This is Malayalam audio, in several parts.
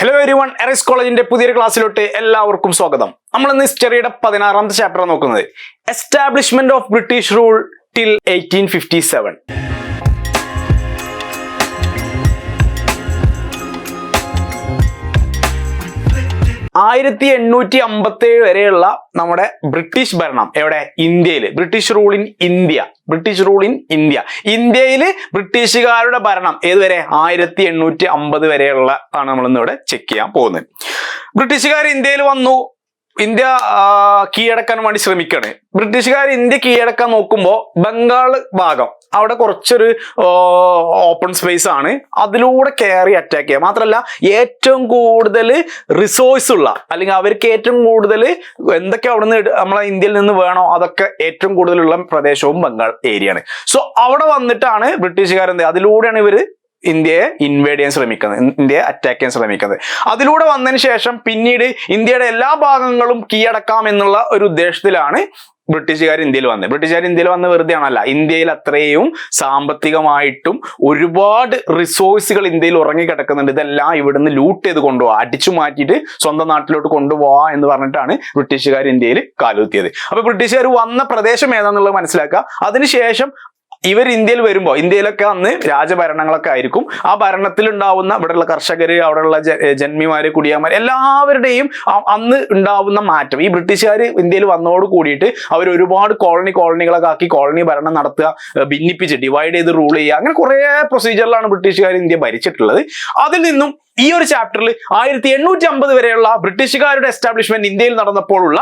Hello everyone, RS കോളേജിന്റെ പുതിയൊരു ക്ലാസ്സിലോട്ട് എല്ലാവർക്കും സ്വാഗതം. നമ്മൾ ഇന്ന് ഹിസ്റ്ററിയുടെ 16ാമത്തെ ചാപ്റ്റർ നോക്കുന്നത് establishment of British rule till 1857. 1857 വരെയുള്ള നമ്മുടെ ബ്രിട്ടീഷ് ഭരണം എവിടെ? ഇന്ത്യയിൽ. British rule in India. ഇന്ത്യയിൽ ബ്രിട്ടീഷുകാരുടെ ഭരണം ഏതുവരെ? 1850 വരെയുള്ള ആണ് നമ്മൾ ഇന്ന് ഇവിടെ ചെക്ക് ചെയ്യാൻ പോകുന്നത്. ബ്രിട്ടീഷുകാർ ഇന്ത്യയിൽ വന്നു, ഇന്ത്യ കീഴടക്കാൻ വേണ്ടി ശ്രമിക്കുകയാണ്. ബ്രിട്ടീഷുകാർ ഇന്ത്യ കീഴടക്കാൻ നോക്കുമ്പോൾ ബംഗാൾ ഭാഗം അവിടെ കുറച്ചൊരു ഓപ്പൺ സ്പേസ് ആണ്, അതിലൂടെ കയറി അറ്റാക്ക് ചെയ്യുക. മാത്രമല്ല ഏറ്റവും കൂടുതൽ റിസോഴ്സ് ഉള്ള, അല്ലെങ്കിൽ അവർക്ക് ഏറ്റവും കൂടുതൽ എന്തൊക്കെ അവിടെ നിന്ന് നമ്മളെ ഇന്ത്യയിൽ നിന്ന് വേണോ അതൊക്കെ ഏറ്റവും കൂടുതലുള്ള പ്രദേശവും ബംഗാൾ ഏരിയ ആണ്. സോ അവിടെ വന്നിട്ടാണ് ബ്രിട്ടീഷുകാർ അതിലൂടെയാണ് ഇവര് ഇന്ത്യയെ ഇൻവേഡ് ചെയ്യാൻ ശ്രമിക്കുന്നത്, ഇന്ത്യയെ അറ്റാക്ക് ചെയ്യാൻ ശ്രമിക്കുന്നത്. അതിലൂടെ വന്നതിന് ശേഷം പിന്നീട് ഇന്ത്യയുടെ എല്ലാ ഭാഗങ്ങളും കീഴടക്കാം എന്നുള്ള ഒരു ഉദ്ദേശത്തിലാണ് ബ്രിട്ടീഷുകാർ ഇന്ത്യയിൽ വന്നത്. ബ്രിട്ടീഷുകാർ ഇന്ത്യയിൽ വന്ന് വെറുതെ ആണല്ല, ഇന്ത്യയിൽ അത്രയും സാമ്പത്തികമായിട്ടും ഒരുപാട് റിസോഴ്സുകൾ ഇന്ത്യയിൽ ഉറങ്ങിക്കിടക്കുന്നുണ്ട്. ഇതെല്ലാം ഇവിടുന്ന് ലൂട്ട് ചെയ്ത് കൊണ്ടുപോകാം, അടിച്ചു മാറ്റിയിട്ട് സ്വന്തം നാട്ടിലോട്ട് കൊണ്ടുപോവാ എന്ന് പറഞ്ഞിട്ടാണ് ബ്രിട്ടീഷുകാർ ഇന്ത്യയിൽ കാലുകുത്തിയത്. അപ്പൊ ബ്രിട്ടീഷുകാർ വന്ന പ്രദേശം ഏതാന്നുള്ളത് മനസ്സിലാക്കുക. അതിനുശേഷം ഇവർ ഇന്ത്യയിൽ വരുമ്പോൾ, ഇന്ത്യയിലൊക്കെ അന്ന് രാജഭരണങ്ങളൊക്കെ ആയിരിക്കും, ആ ഭരണത്തിൽ ഉണ്ടാവുന്ന ഇവിടെയുള്ള കർഷകര്, അവിടെയുള്ള ജന്മിമാര്, കുടിയാന്മാര്, എല്ലാവരുടെയും അന്ന് ഉണ്ടാവുന്ന മാറ്റം, ഈ ബ്രിട്ടീഷുകാർ ഇന്ത്യയിൽ വന്നതോട് കൂടിയിട്ട് അവർ ഒരുപാട് കോളനികളൊക്കെ ആക്കി കോളനി ഭരണം നടത്തുക, ഭിന്നിപ്പിച്ച് ഡിവൈഡ് ചെയ്ത് റൂൾ ചെയ്യുക, അങ്ങനെ കുറെ പ്രൊസീജിയറിലാണ് ബ്രിട്ടീഷുകാർ ഇന്ത്യ ഭരിച്ചിട്ടുള്ളത്. അതിൽ നിന്നും ഈ ഒരു ചാപ്റ്ററിൽ 1850 വരെയുള്ള ബ്രിട്ടീഷുകാരുടെ എസ്റ്റാബ്ലിഷ്മെന്റ് ഇന്ത്യയിൽ നടന്നപ്പോഴുള്ള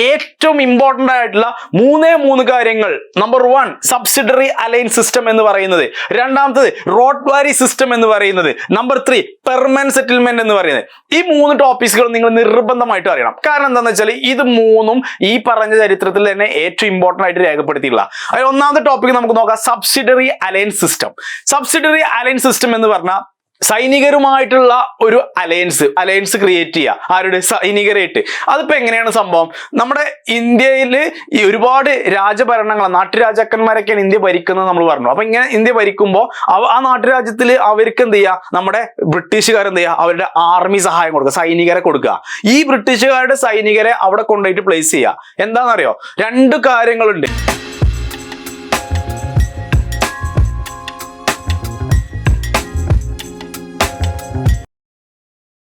ഏറ്റവും ഇമ്പോർട്ടന്റ് ആയിട്ടുള്ള മൂന്ന് കാര്യങ്ങൾ. നമ്പർ 1 സബ്സിഡറി അലൈൻ സിസ്റ്റം എന്ന് പറയുന്നത്, രണ്ടാമത്തത് റോഡ് വാരി സിസ്റ്റം എന്ന് പറയുന്നത്, നമ്പർ 3 പെർമനന്റ് സെറ്റിൽമെന്റ് എന്ന് പറയുന്നത്. ഈ 3 ടോപ്പിക്സുകൾ നിങ്ങൾ നിർബന്ധമായിട്ട് അറിയണം. കാരണം എന്താണെന്ന് വെച്ചാൽ ഇത് മൂന്നും ഈ പറഞ്ഞ ചരിത്രത്തിൽ തന്നെ ഏറ്റവും ഇമ്പോർട്ടന്റ് ആയിട്ട് രേഖപ്പെടുത്തിയിട്ടുള്ള. അതിൽ ഒന്നാമത്തെ ടോപ്പിക് നമുക്ക് നോക്കാം, subsidiary alliance system. Subsidiary alliance system എന്ന് പറഞ്ഞാൽ സൈനികരുമായിട്ടുള്ള ഒരു അലയൻസ് ക്രിയേറ്റ് ചെയ്യുക. ആരുടെ? സൈനികരായിട്ട്. അതിപ്പോ എങ്ങനെയാണ് സംഭവം? നമ്മുടെ ഇന്ത്യയിൽ ഈ ഒരുപാട് രാജഭരണങ്ങൾ, നാട്ടുരാജാക്കന്മാരൊക്കെയാണ് ഇന്ത്യ ഭരിക്കുന്നത് നമ്മൾ പറഞ്ഞു. അപ്പൊ ഇങ്ങനെ ഇന്ത്യ ഭരിക്കുമ്പോൾ ആ നാട്ടുരാജ്യത്തിൽ അവർക്ക് എന്ത് ചെയ്യുക? നമ്മുടെ ബ്രിട്ടീഷുകാർ എന്ത് ചെയ്യുക? അവരുടെ ആർമി സഹായം കൊടുക്കുക, സൈനികരെ കൊടുക്കുക. ഈ ബ്രിട്ടീഷുകാരുടെ സൈനികരെ അവിടെ കൊണ്ടുപോയിട്ട് പ്ലേസ് ചെയ്യുക. എന്താണെന്നറിയോ? 2 കാര്യങ്ങളുണ്ട്.